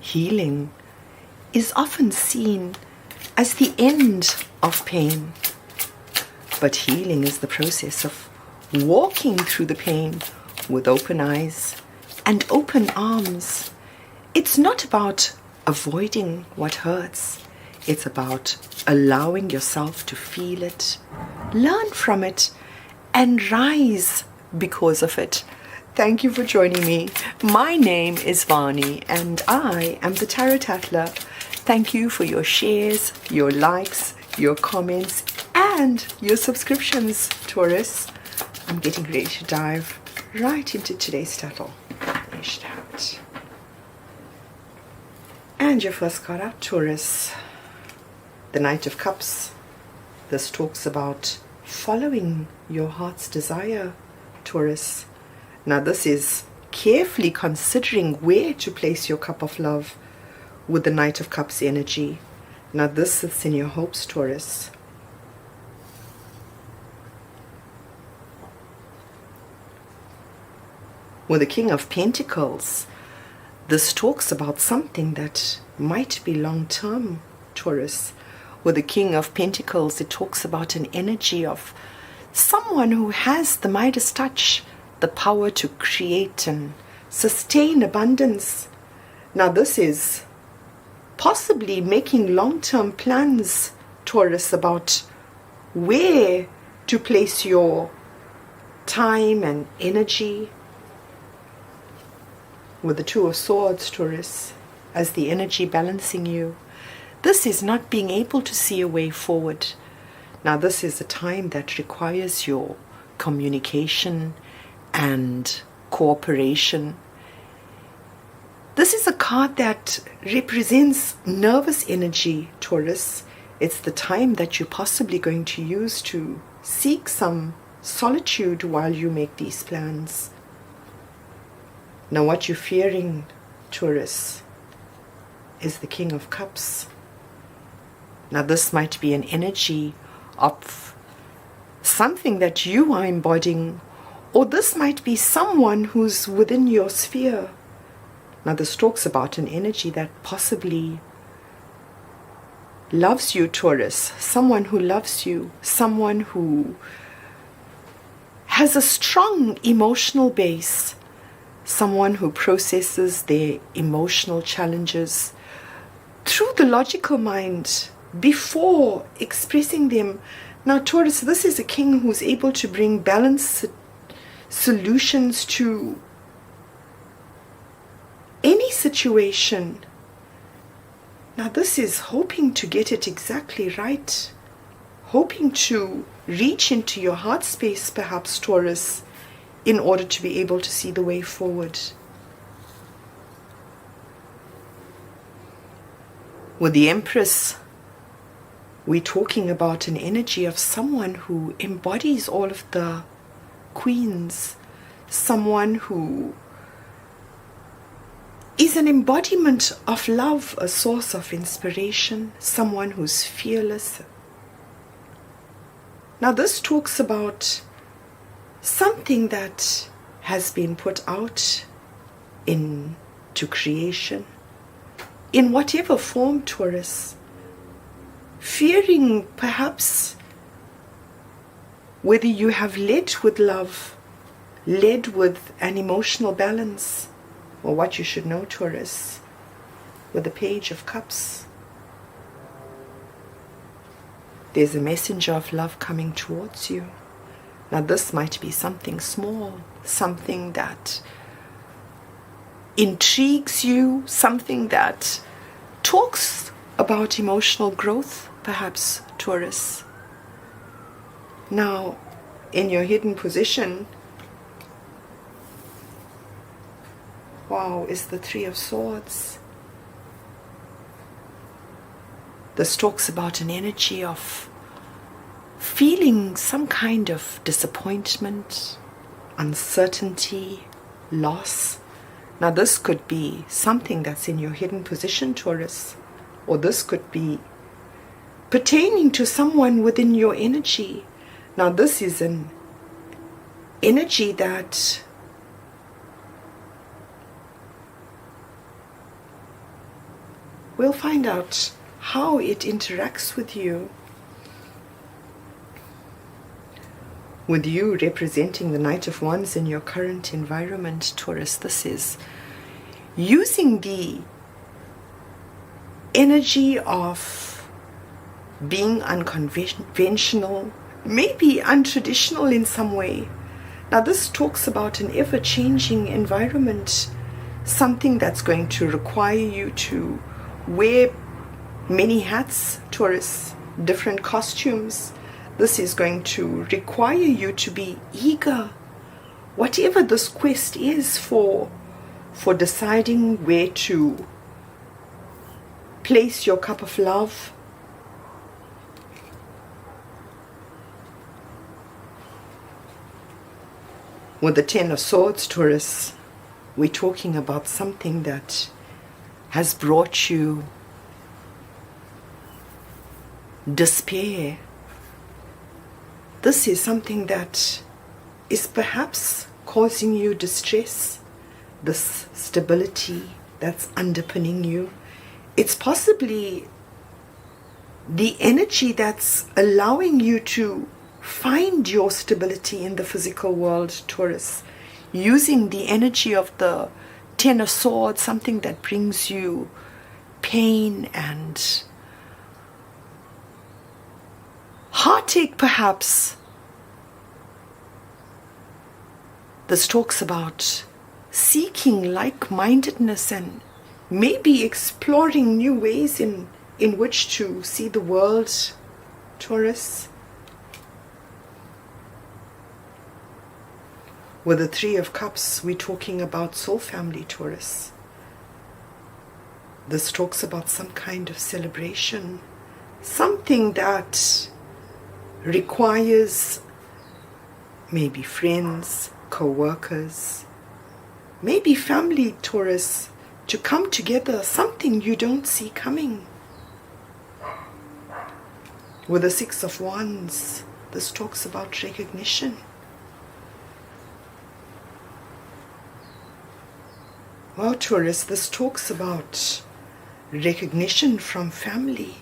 Healing is often seen as the end of pain. But healing is the process of walking through the pain with open eyes and open arms. It's not about avoiding what hurts. It's about allowing yourself to feel it, learn from it, and rise because of it. Thank you for joining me. My name is Vani, and I am the Tarot Tatler. Thank you for your shares, your likes, your comments, and your subscriptions, Taurus. I'm getting ready to dive right into today's tattle. You should have it. And your first card out, Taurus, the Knight of Cups. This talks about following your heart's desire, Taurus. Now this is carefully considering where to place your cup of love with the Knight of Cups energy. Now this sits in your hopes, Taurus. With the King of Pentacles, this talks about something that might be long-term, Taurus. With the King of Pentacles, it talks about an energy of someone who has the Midas touch, the power to create and sustain abundance. Now this is possibly making long-term plans, Taurus, about where to place your time and energy. With the Two of Swords, Taurus, as the energy balancing you. This is not being able to see a way forward. Now this is a time that requires your communication and cooperation. This is a card that represents nervous energy, Taurus. It's the time that you're possibly going to use to seek some solitude while you make these plans. Now what you're fearing, Taurus, is the King of Cups. Now this might be an energy of something that you are embodying, or this might be someone who's within your sphere. Now this talks about an energy that possibly loves you, Taurus. Someone who loves you, someone who has a strong emotional base, someone who processes their emotional challenges through the logical mind before expressing them. Now, Taurus, this is a king who's able to bring balanced solutions to any situation. Now, this is hoping to get it exactly right, hoping to reach into your heart space, perhaps, Taurus, in order to be able to see the way forward. With the Empress, we're talking about an energy of someone who embodies all of the queens, someone who is an embodiment of love, a source of inspiration, someone who's fearless. Now this talks about something that has been put out into creation, in whatever form, Taurus, fearing perhaps whether you have led with love, led with an emotional balance, or what you should know, Taurus, with the Page of Cups. There's a messenger of love coming towards you. Now this might be something small, something that intrigues you, something that talks about emotional growth, perhaps, Taurus. Now, in your hidden position, wow, is the Three of Swords. This talks about an energy of feeling some kind of disappointment, uncertainty, loss. Now this could be something that's in your hidden position, Taurus, or this could be pertaining to someone within your energy. Now this is an energy that we'll find out how it interacts with you. With you representing the Knight of Wands in your current environment, Taurus, this is using the energy of being unconventional, maybe untraditional in some way. Now this talks about an ever-changing environment, something that's going to require you to wear many hats, Taurus, different costumes. This is going to require you to be eager, whatever this quest is for deciding where to place your cup of love. With the Ten of Swords, Taurus, we're talking about something that has brought you despair. This is something that is perhaps causing you distress, this stability that's underpinning you. It's possibly the energy that's allowing you to find your stability in the physical world, Taurus, using the energy of the Ten of Swords, something that brings you pain and heartache, perhaps. This talks about seeking like-mindedness and maybe exploring new ways in which to see the world, Taurus. With the Three of Cups, we're talking about soul family, Taurus. This talks about some kind of celebration, something that requires maybe friends, co-workers, maybe family, Taurus, to come together, something you don't see coming. With the Six of Wands, this talks about recognition. Well, Taurus, this talks about recognition from family.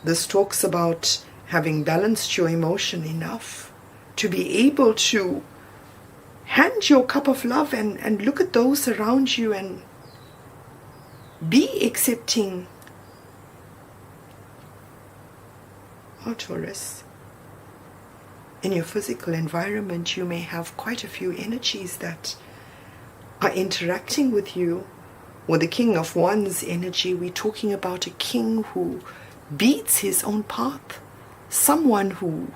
This talks about having balanced your emotion enough to be able to hand your cup of love and look at those around you and be accepting. Oh, Taurus, in your physical environment, you may have quite a few energies that are interacting with you. With the King of Wands energy, we're talking about a king who beats his own path, someone who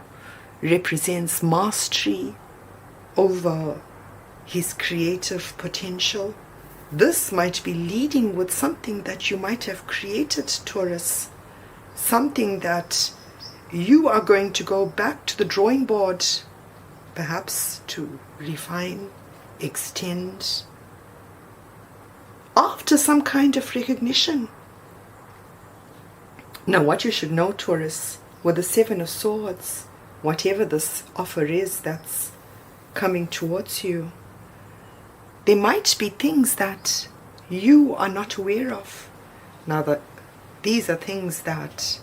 represents mastery over his creative potential. This might be leading with something that you might have created, Taurus, something that you are going to go back to the drawing board, perhaps to refine, extend, after some kind of recognition. Now, what you should know, Taurus, with the Seven of Swords, whatever this offer is that's coming towards you, there might be things that you are not aware of. Now, these are things that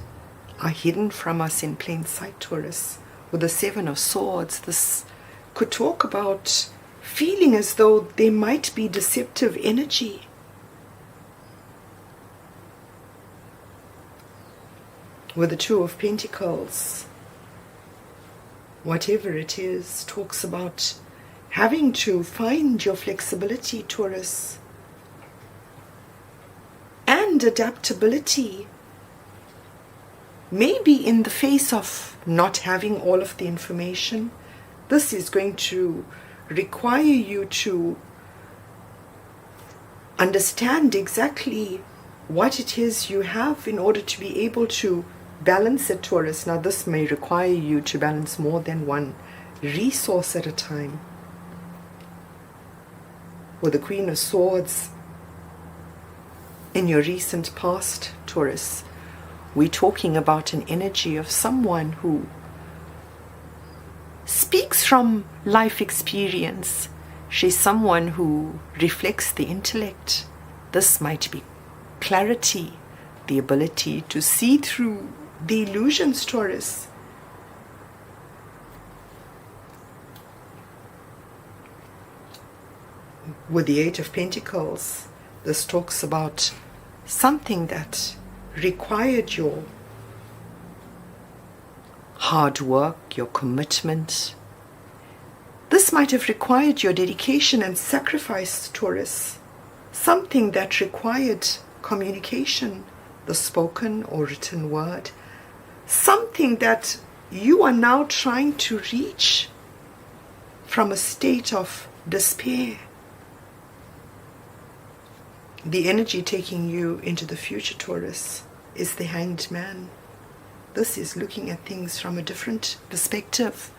are hidden from us in plain sight, Taurus. With the Seven of Swords, this could talk about feeling as though there might be deceptive energy. With the Two of Pentacles, whatever it is, talks about having to find your flexibility, Taurus, and adaptability. Maybe in the face of not having all of the information, this is going to require you to understand exactly what it is you have in order to be able to balance it, Taurus. Now, this may require you to balance more than one resource at a time. With the Queen of Swords, in your recent past, Taurus, we're talking about an energy of someone who speaks from life experience. She's someone who reflects the intellect. This might be clarity the ability to see through the illusions, Taurus. With the Eight of Pentacles, this talks about something that required your hard work, your commitment. This might have required your dedication and sacrifice, Taurus. Something that required communication, the spoken or written word. Something that you are now trying to reach from a state of despair. The energy taking you into the future, Taurus, is the Hanged Man. This is looking at things from a different perspective.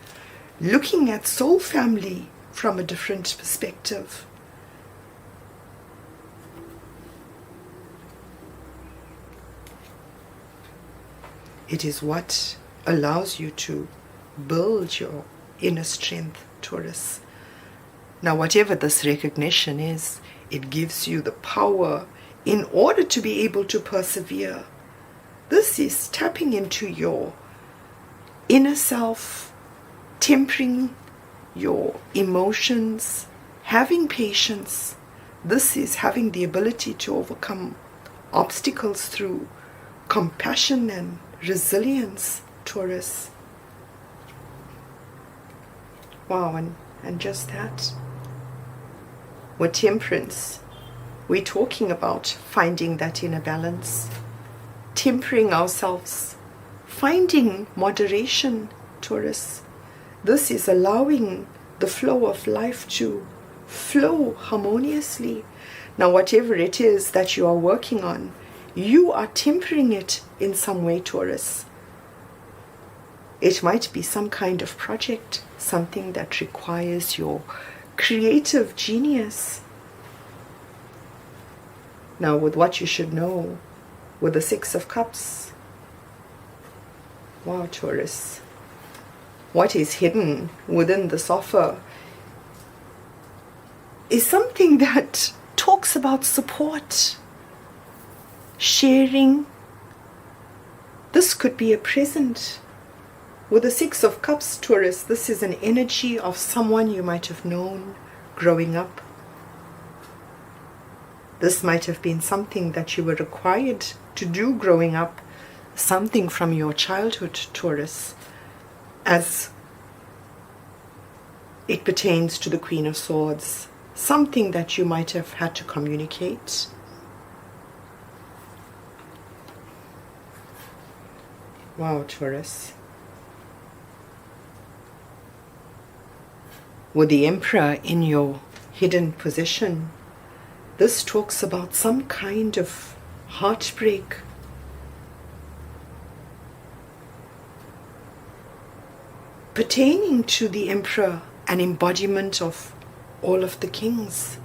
Looking at soul family from a different perspective. It is what allows you to build your inner strength, Taurus. Now, whatever this recognition is, it gives you the power in order to be able to persevere. This is tapping into your inner self, tempering your emotions, having patience. This is having the ability to overcome obstacles through compassion and resilience, Taurus. Wow, and just that. With temperance, we're talking about finding that inner balance, tempering ourselves, finding moderation, Taurus. This is allowing the flow of life to flow harmoniously. Now, whatever it is that you are working on, you are tempering it in some way, Taurus. It might be some kind of project, something that requires your creative genius. Now, with what you should know, with the Six of Cups, wow, Taurus, what is hidden within this offer is something that talks about support, sharing. This could be a present. With the Six of Cups, Taurus, this is an energy of someone you might have known growing up. This might have been something that you were required to do growing up, something from your childhood, Taurus, as it pertains to the Queen of Swords, something that you might have had to communicate. Wow, Taurus. With the Emperor in your hidden position, this talks about some kind of heartbreak. Pertaining to the Emperor, an embodiment of all of the kings.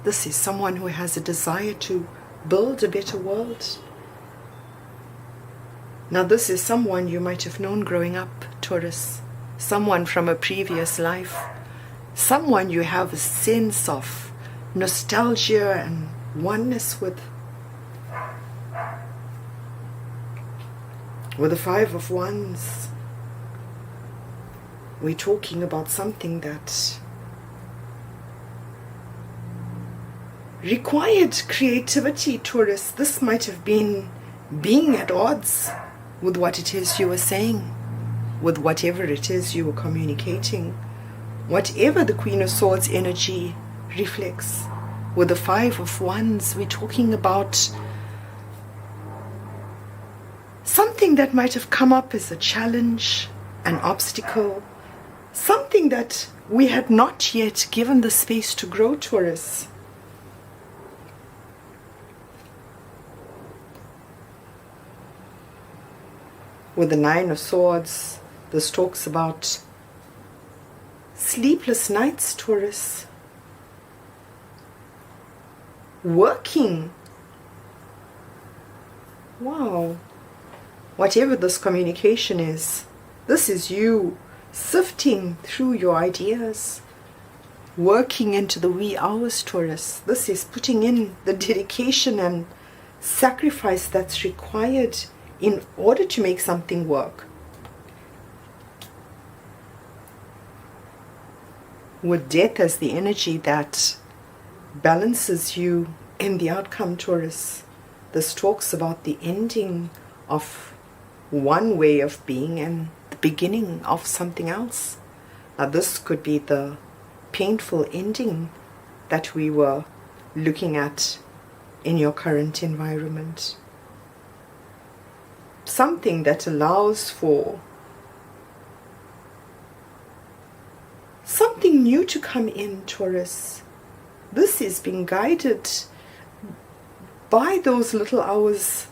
This is someone who has a desire to build a better world. Now, this is someone you might have known growing up, Taurus. Someone from a previous life. Someone you have a sense of nostalgia and oneness with. With the Five of Wands, we're talking about something that required creativity, Taurus. This might have been being at odds with what it is you were saying, with whatever it is you were communicating, whatever the Queen of Swords energy reflects. With the Five of Wands, we're talking about something that might have come up as a challenge, an obstacle, something that we had not yet given the space to grow, Taurus. With the Nine of Swords, this talks about sleepless nights, Taurus. Working. Wow. Whatever this communication is, this is you sifting through your ideas, working into the wee hours, Taurus. This is putting in the dedication and sacrifice that's required in order to make something work. With death as the energy that balances you in the outcome, Taurus, this talks about the ending of one way of being and the beginning of something else. Now this could be the painful ending that we were looking at in your current environment. Something that allows for something new to come in, Taurus. This is being guided by those little hours.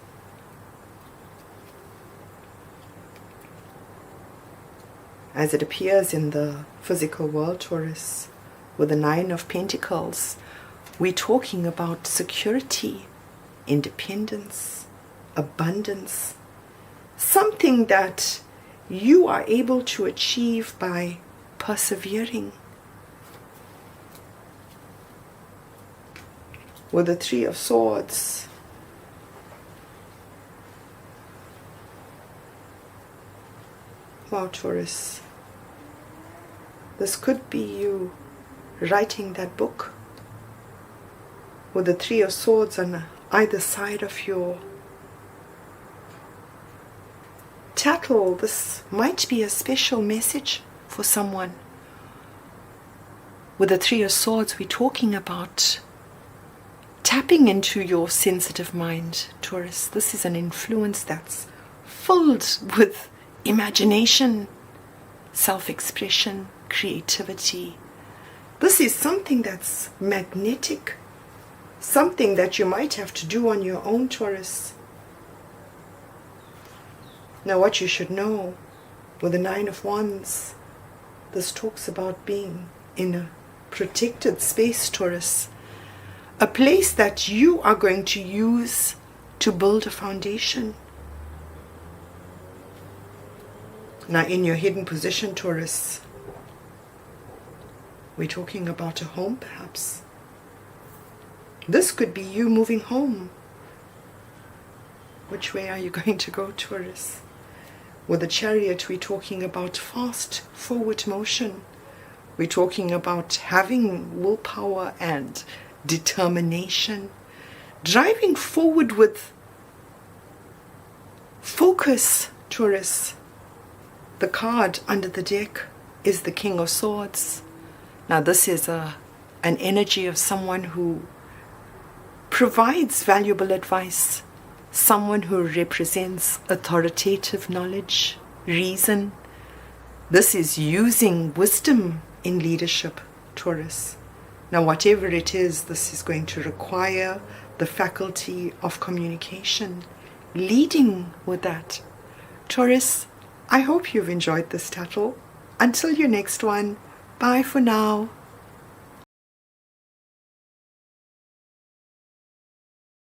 As it appears in the physical world, Taurus, with the 9 of Pentacles, we're talking about security, independence, abundance, something that you are able to achieve by persevering. With the 3 of Swords, wow, Taurus, this could be you writing that book. With the 3 of Swords on either side of your title, this might be a special message for someone. With the 3 of Swords, we're talking about tapping into your sensitive mind, Taurus. This is an influence that's filled with imagination, self-expression, creativity. This is something that's magnetic, something that you might have to do on your own, Taurus. Now what you should know, with the 9 of Wands, this talks about being in a protected space, Taurus. A place that you are going to use to build a foundation. Now in your hidden position, Taurus, we're talking about a home perhaps. This could be you moving home. Which way are you going to go, Taurus? With the Chariot, we're talking about fast forward motion. We're talking about having willpower and determination, driving forward with focus, Taurus. The card under the deck is the King of Swords. Now this is an energy of someone who provides valuable advice, someone who represents authoritative knowledge, reason. This is using wisdom in leadership, Taurus. Now whatever it is, this is going to require the faculty of communication, leading with that. Taurus, I hope you've enjoyed this title. Until your next one, bye for now.